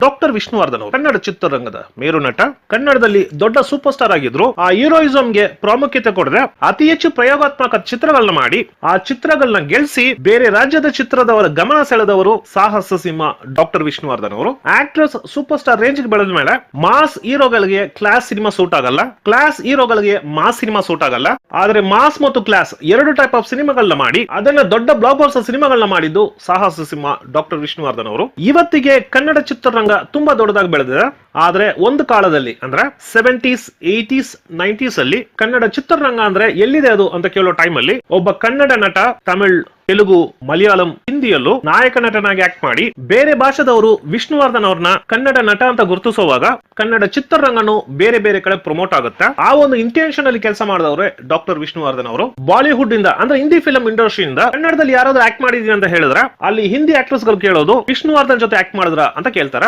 Doctor Vishnuvardhan ಅವರು ಕನ್ನಡ ಚಿತ್ರರಂಗದ ಮೇರು ನಟ, ಕನ್ನಡದಲ್ಲಿ ದೊಡ್ಡ ಸೂಪರ್ ಸ್ಟಾರ್ ಆಗಿದ್ರು. ಆ ಹೀರೋಯಿಸಂಗೆ ಪ್ರಾಮುಖ್ಯತೆ ಕೊಡದೆ ಅತಿ ಹೆಚ್ಚು ಪ್ರಯೋಗಾತ್ಮಕ ಚಿತ್ರಗಳನ್ನ ಮಾಡಿ ಆ ಚಿತ್ರಗಳನ್ನ ಗೆಲ್ಸಿ ಬೇರೆ ರಾಜ್ಯದ ಚಿತ್ರದವರ ಗಮನ ಸೆಳೆದವರು ಸಾಹಸ ಸಿಂಹ ಡಾಕ್ಟರ್ ವಿಷ್ಣುವರ್ಧನ್ ಅವರು. ಆಕ್ಟ್ರೆಸ್ ಸೂಪರ್ ಸ್ಟಾರ್ ರೇಂಜ್ ಬೆಳೆದ ಮೇಲೆ ಮಾಸ್ ಹೀರೋಗಳಿಗೆ ಕ್ಲಾಸ್ ಸಿನಿಮಾ ಸೂಟ್ ಆಗಲ್ಲ, ಕ್ಲಾಸ್ ಹೀರೋಗಳಿಗೆ ಮಾಸ್ ಸಿನಿಮಾ ಸೂಟ್ ಆಗಲ್ಲ. ಆದ್ರೆ ಮಾಸ್ ಮತ್ತು ಕ್ಲಾಸ್ ಎರಡು ಟೈಪ್ ಆಫ್ ಸಿನಿಮಾಗಳನ್ನ ಮಾಡಿ ಅದನ್ನ ದೊಡ್ಡ ಬ್ಲಾಕ್ ಬಸ್ಟರ್ ಸಿನಿಮಾಗಳನ್ನ ಮಾಡಿದ್ದು ಸಾಹಸ ಸಿಂಹ ಡಾಕ್ಟರ್ ವಿಷ್ಣುವರ್ಧನ್ ಅವರು. ಇವತ್ತಿಗೆ ಕನ್ನಡ ಚಿತ್ರರಂಗ ತುಂಬಾ ದೊಡ್ಡದಾಗಿ ಬೆಳೆದಿದೆ. ಆದ್ರೆ ಒಂದು ಕಾಲದಲ್ಲಿ ಅಂದ್ರೆ 70s, 80s, 90s ಅಲ್ಲಿ ಕನ್ನಡ ಚಿತ್ರರಂಗ ಅಂದ್ರೆ ಎಲ್ಲಿದೆ ಅದು ಅಂತ ಕೇಳೋ ಟೈಮ್ ಅಲ್ಲಿ ಒಬ್ಬ ಕನ್ನಡ ನಟ ತಮಿಳ್, ತೆಲುಗು, ಮಲಯಾಳಂ, ಹಿಂದಿಯಲ್ಲೂ ನಾಯಕ ನಟನಾಗಿ ಆಕ್ಟ್ ಮಾಡಿ ಬೇರೆ ಭಾಷೆದವರು ವಿಷ್ಣುವರ್ಧನ್ ಅವ್ರನ್ನ ಕನ್ನಡ ನಟ ಅಂತ ಗುರುತಿಸುವಾಗ ಕನ್ನಡ ಚಿತ್ರರಂಗನು ಬೇರೆ ಬೇರೆ ಕಡೆ ಪ್ರಮೋಟ್ ಆಗುತ್ತೆ. ಆ ಒಂದು ಇಂಟೆನ್ಷನ್ ಅಲ್ಲಿ ಕೆಲಸ ಮಾಡಿದವ್ರೆ ಡಾಕ್ಟರ್ ವಿಷ್ಣುವರ್ಧನ್ ಅವರು. ಬಾಲಿವುಡ್ ಇಂದ ಅಂದ್ರೆ ಹಿಂದಿ ಫಿಲ್ಮ್ ಇಂಡಸ್ಟ್ರಿಯಿಂದ ಕನ್ನಡದಲ್ಲಿ ಯಾರಾದ್ರೂ ಆಕ್ಟ್ ಮಾಡಿದೀನಿ ಅಂತ ಹೇಳಿದ್ರೆ ಅಲ್ಲಿ ಹಿಂದಿ ಆಕ್ಟರ್ಸ್ ಗಳು ಕೇಳೋದು ವಿಷ್ಣುವರ್ಧನ್ ಜೊತೆ ಆಕ್ಟ್ ಮಾಡಿದ್ರ ಅಂತ ಕೇಳ್ತಾರೆ.